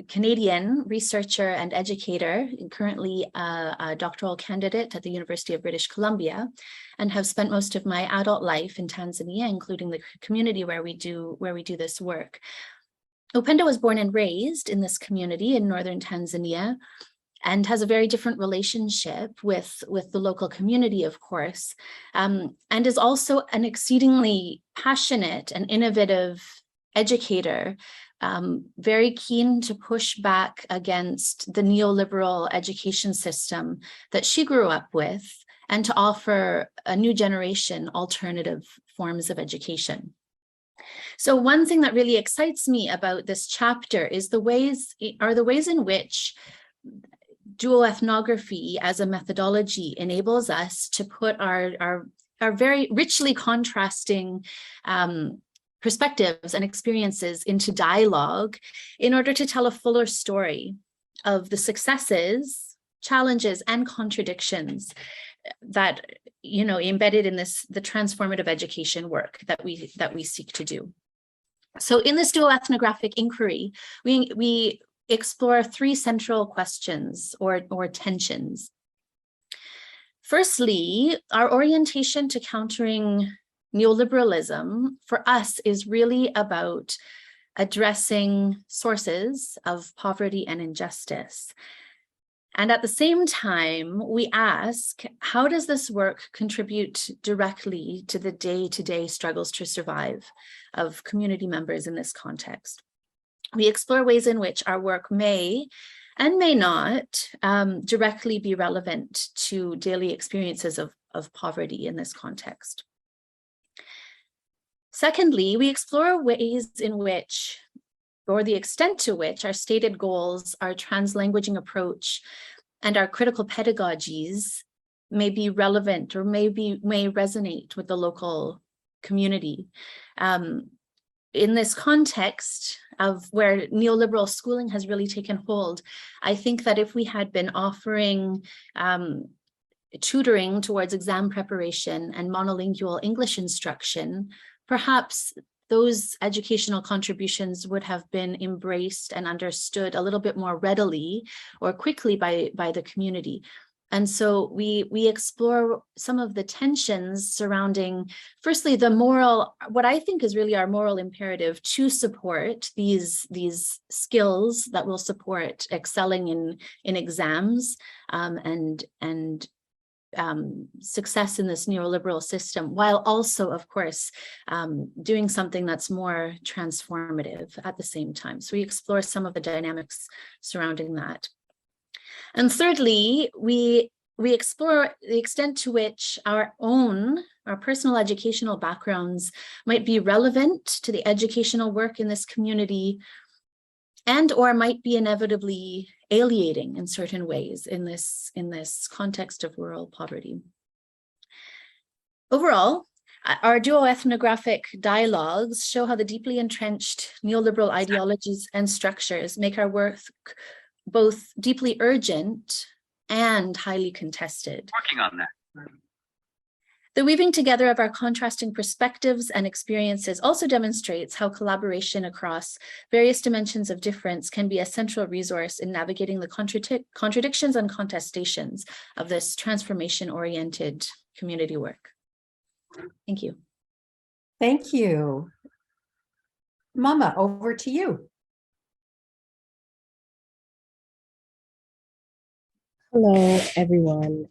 Canadian researcher and educator, currently a doctoral candidate at the University of British Columbia, and have spent most of my adult life in Tanzania, including the community where we do this work. Upendo was born and raised in this community in northern Tanzania, and has a very different relationship with the local community, of course, and is also an exceedingly passionate and innovative educator, very keen to push back against the neoliberal education system that she grew up with, and to offer a new generation alternative forms of education. So one thing that really excites me about this chapter is the ways in which dual ethnography as a methodology enables us to put our very richly contrasting perspectives and experiences into dialogue in order to tell a fuller story of the successes, challenges, and contradictions that, you know, embedded in the transformative education work that we seek to do. So in this dual ethnographic inquiry, we explore three central questions or tensions. Firstly, our orientation to countering neoliberalism for us is really about addressing sources of poverty and injustice. And at the same time, we ask, how does this work contribute directly to the day-to-day struggles to survive of community members in this context? We explore ways in which our work may and may not directly be relevant to daily experiences of poverty in this context. Secondly, we explore ways in which, or the extent to which, our stated goals, our translanguaging approach, and our critical pedagogies may be relevant or may resonate with the local community. In this context of where neoliberal schooling has really taken hold, I think that if we had been offering tutoring towards exam preparation and monolingual English instruction, perhaps those educational contributions would have been embraced and understood a little bit more readily or quickly by the community. And so we explore some of the tensions surrounding, firstly, the moral, what I think is really our moral imperative to support these skills that will support excelling in exams and success in this neoliberal system, while also, of course, doing something that's more transformative at the same time. So we explore some of the dynamics surrounding that. And thirdly, we explore the extent to which our personal educational backgrounds might be relevant to the educational work in this community, and or might be inevitably alienating in certain ways in this context of rural poverty. Overall, our duo-ethnographic dialogues show how the deeply entrenched neoliberal ideologies and structures make our work both deeply urgent and highly contested. Working on that. The weaving together of our contrasting perspectives and experiences also demonstrates how collaboration across various dimensions of difference can be a central resource in navigating the contradictions and contestations of this transformation-oriented community work. Thank you. Thank you. Mama, over to you. Hello, everyone.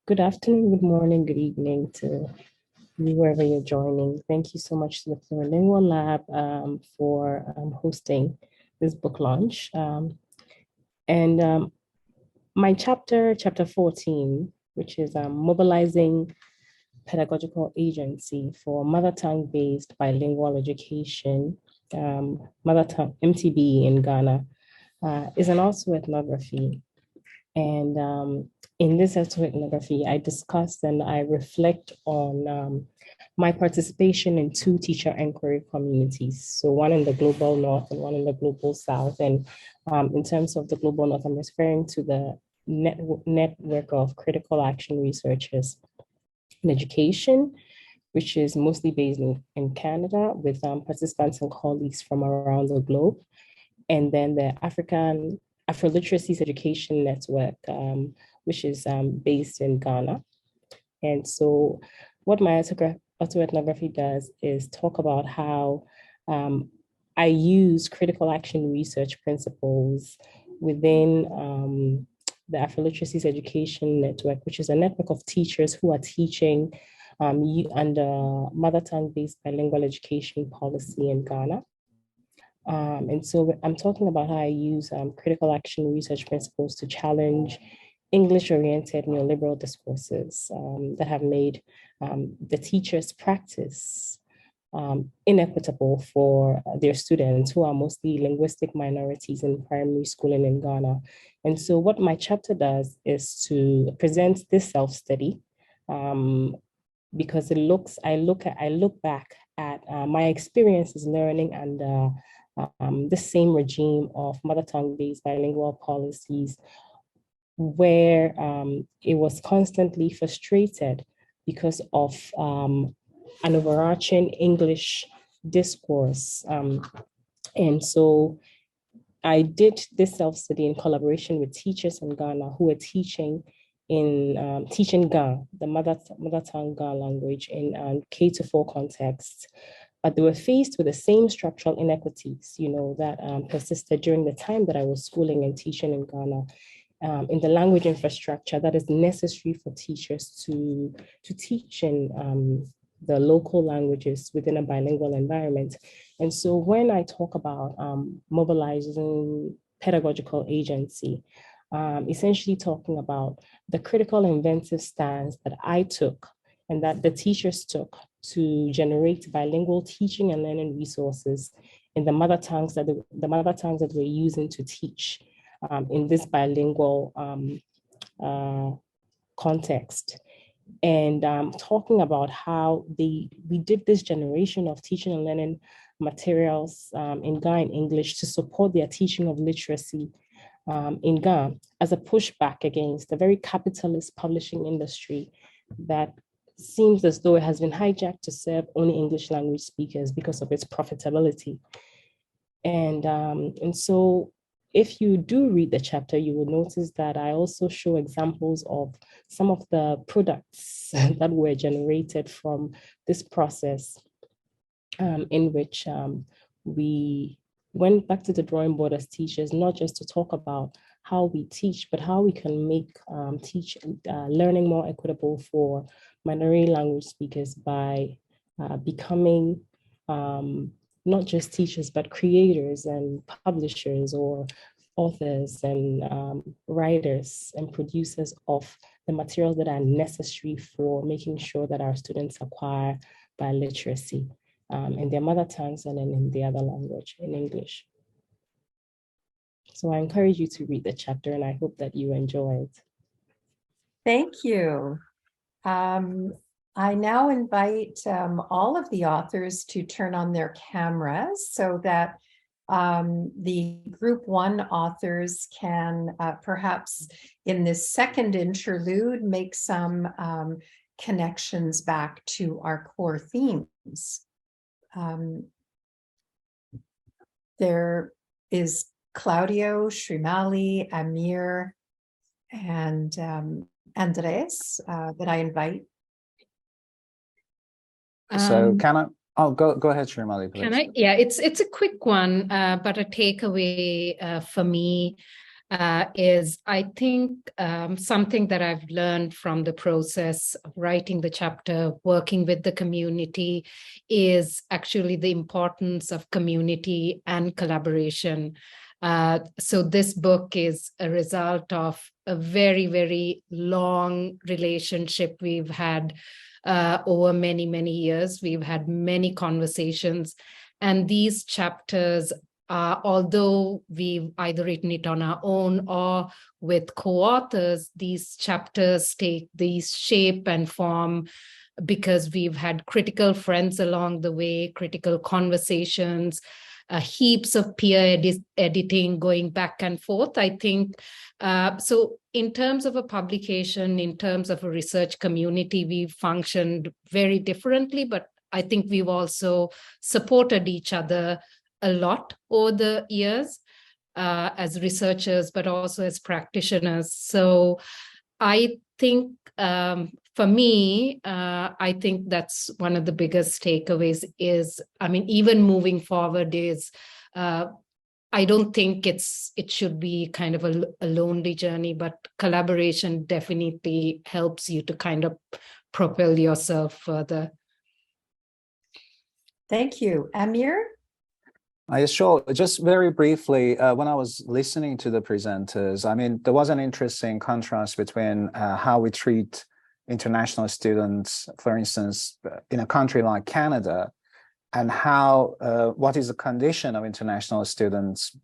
Good afternoon, good morning, good evening to you, wherever you're joining. Thank you so much to the Plurilingual Lab for hosting this book launch. My chapter 14, which is Mobilizing Pedagogical Agency for Mother Tongue-Based Bilingual Education, Mother Tongue, MTB in Ghana, is an also ethnography. And in this ethnography, I discuss and I reflect on my participation in two teacher inquiry communities. So one in the global north and one in the global south. And in terms of the global north, I'm referring to the network of critical action researchers in education, which is mostly based in Canada with participants and colleagues from around the globe. And then the Afro-Literacies Education Network, which is based in Ghana. And so what my autoethnography does is talk about how I use critical action research principles within the Afro-Literacies Education Network, which is a network of teachers who are teaching under mother tongue-based bilingual education policy in Ghana. And so I'm talking about how I use critical action research principles to challenge English-oriented neoliberal discourses that have made the teachers' practice inequitable for their students who are mostly linguistic minorities in primary schooling in Ghana. And so what my chapter does is to present this self-study because I look back at my experiences learning under the same regime of mother tongue-based bilingual policies, where it was constantly frustrated because of an overarching English discourse. And so I did this self-study in collaboration with teachers in Ghana who were teaching Ga, the mother tongue Ga language in K-4 contexts. But they were faced with the same structural inequities, that persisted during the time that I was schooling and teaching in Ghana, in the language infrastructure that is necessary for teachers to teach in the local languages within a bilingual environment. And so when I talk about mobilizing pedagogical agency, essentially talking about the critical inventive stance that I took and that the teachers took to generate bilingual teaching and learning resources in the mother tongues that we're using to teach in this bilingual context. And talking about how we did this generation of teaching and learning materials in Ga in English to support their teaching of literacy in Ga as a pushback against the very capitalist publishing industry that seems as though it has been hijacked to serve only English language speakers because of its profitability. And so if you do read the chapter, you will notice that I also show examples of some of the products that were generated from this process, in which we went back to the drawing board as teachers, not just to talk about how we teach, but how we can make learning more equitable for minority language speakers by becoming not just teachers, but creators and publishers or authors and writers and producers of the materials that are necessary for making sure that our students acquire biliteracy in their mother tongues and then in the other language, in English. So I encourage you to read the chapter, and I hope that you enjoy it. Thank you. I now invite all of the authors to turn on their cameras so that the group one authors can perhaps in this second interlude make some connections back to our core themes. There is Claudio, Srimali, Amir, and Andres that I invite. So can I? Oh, go ahead, Srimali, please. Can I? Yeah, it's a quick one, but a takeaway for me is I think something that I've learned from the process of writing the chapter, working with the community, is actually the importance of community and collaboration. So this book is a result of a very, very long relationship we've had over many, many years. We've had many conversations, and these chapters, although we've either written it on our own or with co-authors, these chapters take these shape and form because we've had critical friends along the way, critical conversations, heaps of peer editing going back and forth. I think so in terms of a publication, in terms of a research community, we've functioned very differently, but I think we've also supported each other a lot over the years as researchers, but also as practitioners. So I think for me, I think that's one of the biggest takeaways is, I mean, even moving forward is, I don't think it should be kind of a lonely journey, but collaboration definitely helps you to kind of propel yourself further. Thank you. Amir? Sure. Just very briefly, when I was listening to the presenters, I mean, there was an interesting contrast between how we treat international students, for instance, in a country like Canada, and how what is the condition of international students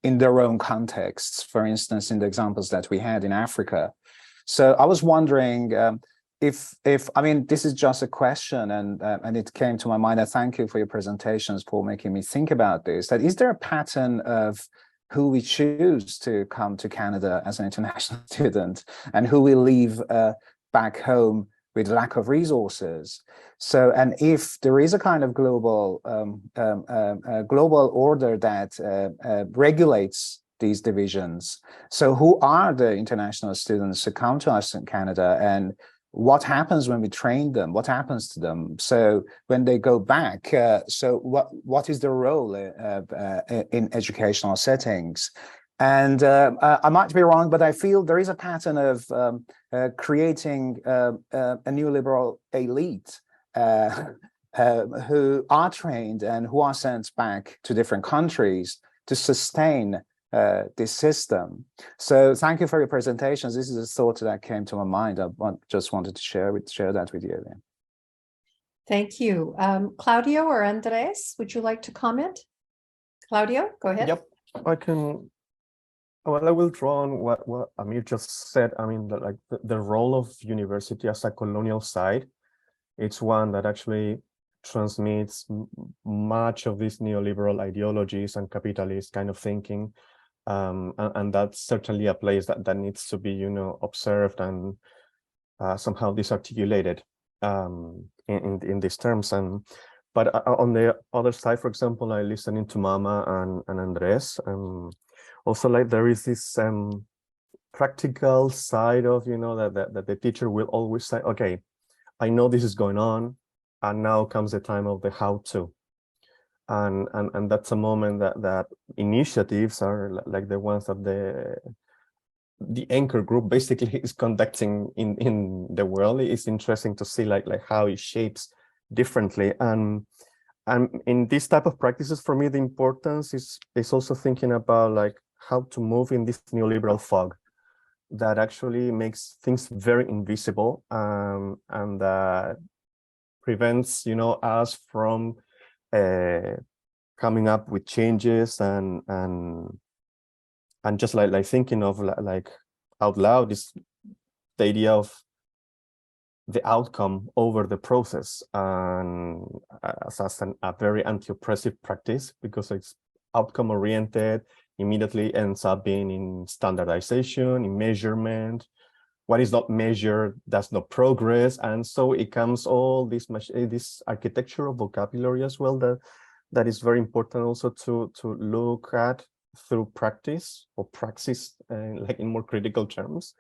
in their own contexts, for instance, in the examples that we had in Africa. So I was wondering if I mean, this is just a question, and it came to my mind. I thank you for your presentations for making me think about this. That is there a pattern of who we choose to come to Canada as an international student and who we leave back home with lack of resources? So, and if there is a kind of global global order that regulates these divisions, so who are the international students who come to us in Canada, and what happens when we train them? What happens to them? So when they go back, so what is their role in educational settings? And I might be wrong, but I feel there is a pattern of creating a neoliberal elite who are trained and who are sent back to different countries to sustain this system. So thank you for your presentations. This is a thought that came to my mind. I just wanted to share that with you. Thank you. Claudio or Andres, would you like to comment? Claudio, go ahead. Yep, I can. Well, I will draw on what Amir just said. I mean, the role of university as a colonial site, it's one that actually transmits much of these neoliberal ideologies and capitalist kind of thinking. And that's certainly a place that needs to be, you know, observed and somehow disarticulated in these terms. But on the other side, for example, I listening to Mama and Andres. Also, like there is this practical side of, you know, that the teacher will always say, okay, I know this is going on, and now comes the time of the how to. And that's a moment that initiatives are like the ones that the anchor group basically is conducting in the world. It's interesting to see like how it shapes differently. And in this type of practices, for me, the importance is also thinking about like how to move in this neoliberal fog that actually makes things very invisible, and that prevents, you know, us from coming up with changes and just like thinking of like out loud is the idea of the outcome over the process, and as a very anti-oppressive practice, because it's outcome oriented, immediately ends up being in standardization, in measurement. What is not measured does not progress, and so it comes all this architectural vocabulary as well that is very important also to look at through practice or praxis, like in more critical terms.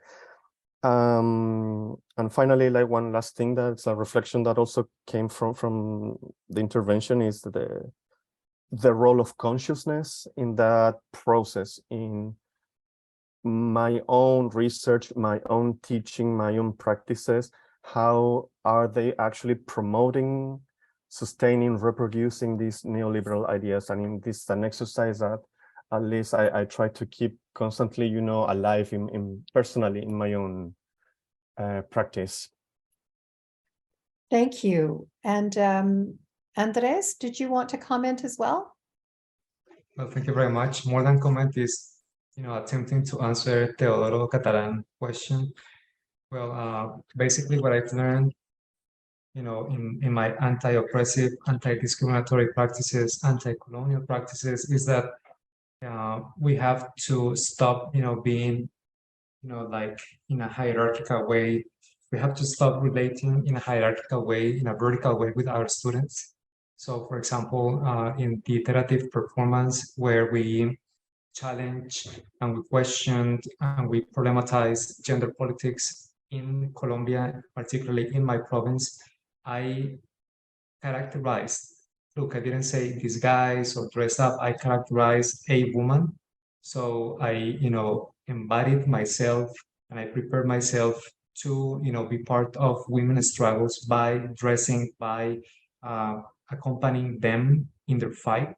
And finally, like one last thing that's a reflection that also came from the intervention is the role of consciousness in that process, in my own research, my own teaching, my own practices. How are they actually promoting, sustaining, reproducing these neoliberal ideas? And in this an exercise that at least I try to keep constantly, you know, alive in personally in my own practice. Thank you. And Andres, did you want to comment as well? Well, thank you very much. More than comment is, you know, attempting to answer Teodoro Catalan question. Well, basically what I've learned, you know, in my anti-oppressive, anti-discriminatory practices, anti-colonial practices, is that we have to stop, you know, being, you know, like in a hierarchical way. We have to stop relating in a hierarchical way, in a vertical way with our students. So, for example, in the iterative performance, where we challenge and we questioned and we problematized gender politics in Colombia, particularly in my province, I characterized, look, I didn't say disguise or dress up, I characterized a woman. So I, you know, embodied myself and I prepared myself to, you know, be part of women's struggles by dressing, by accompanying them in their fight.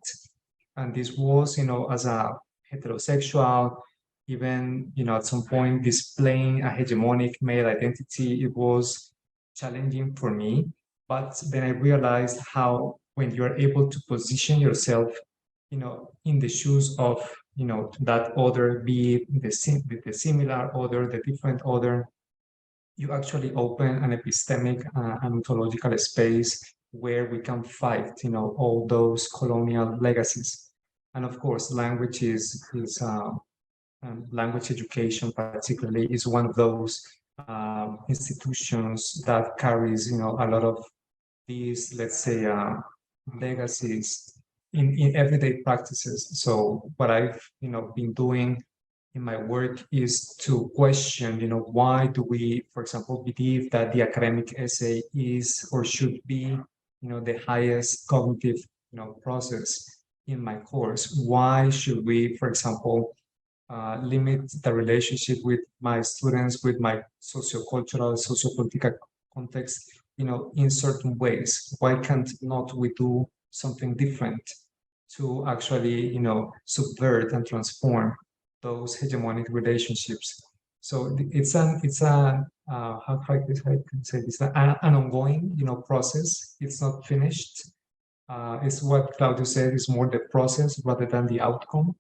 And this was, you know, as a heterosexual, even, you know, at some point displaying a hegemonic male identity, it was challenging for me. But then I realized how when you're able to position yourself, you know, in the shoes of, you know, that other, be it the similar other, the different other, you actually open an epistemic and ontological space where we can fight, you know, all those colonial legacies. And of course, language language education particularly is one of those institutions that carries, you know, a lot of these, let's say, legacies in everyday practices. So what I've, you know, been doing in my work is to question, you know, why do we, for example, believe that the academic essay is or should be, you know, the highest cognitive, you know, process in my course? Why should we, for example, limit the relationship with my students, with my sociocultural, sociopolitical context, you know, in certain ways? Why can't not we do something different to actually, you know, subvert and transform those hegemonic relationships? So it's a how can I say this? An ongoing, you know, process. It's not finished. It's what Claudio said, is more the process rather than the outcome,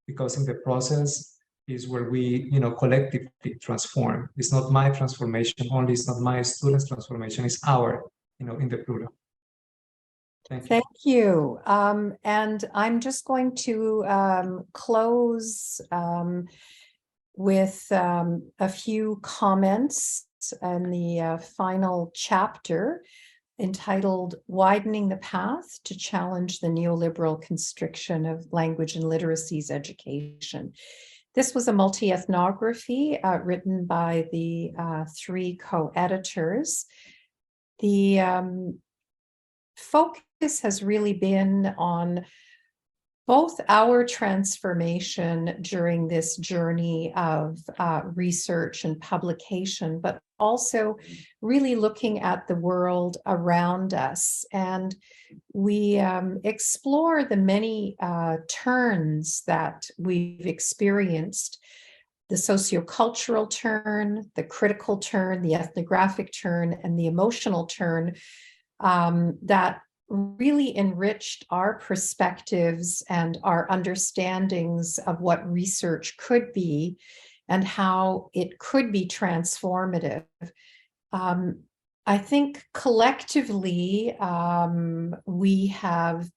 because in the process is where we, you know, collectively transform. It's not my transformation only, it's not my students' transformation, it's our, you know, in the plural. Thank you. Thank you. And I'm just going to close with a few comments in the final chapter. entitled Widening the Path to Challenge the Neoliberal Constriction of Language and Literacies Education. This was a multi-ethnography written by the three co-editors. The focus has really been on both our transformation during this journey of research and publication, but also really looking at the world around us. And we explore the many turns that we've experienced: the sociocultural turn, the critical turn, the ethnographic turn, and the emotional turn that really enriched our perspectives and our understandings of what research could be and how it could be transformative. I think collectively, we have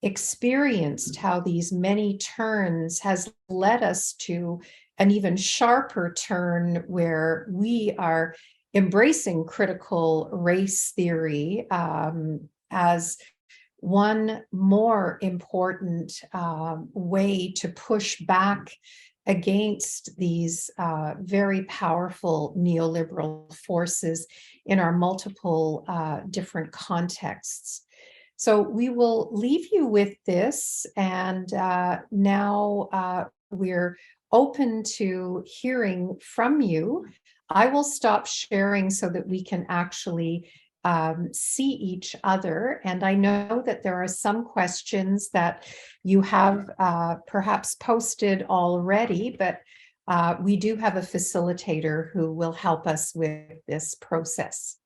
experienced how these many turns has led us to an even sharper turn where we are embracing critical race theory as one more important way to push back against these very powerful neoliberal forces in our multiple different contexts. So we will leave you with this, and now we're open to hearing from you. I will stop sharing so that we can actually see each other. And I know that there are some questions that you have perhaps posted already, but we do have a facilitator who will help us with this process.